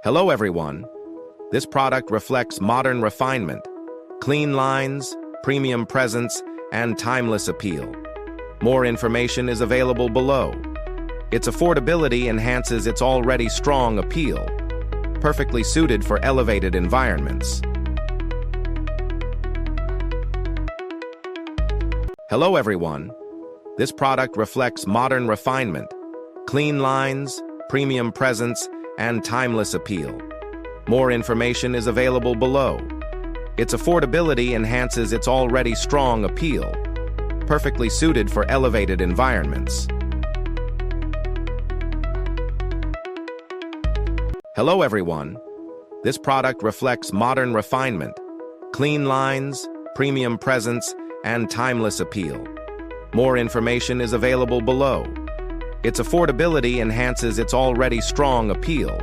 Hello everyone. This product reflects modern refinement, clean lines, premium presence, and timeless appeal. More information is available below. Its affordability enhances its already strong appeal, perfectly suited for elevated environments. Hello everyone. This product reflects modern refinement, clean lines, premium presence, and timeless appeal. More information is available below. Its affordability enhances its already strong appeal, perfectly suited for elevated environments. Hello everyone. This product reflects modern refinement, clean lines, premium presence, and timeless appeal. More information is available below. Its affordability enhances its already strong appeal,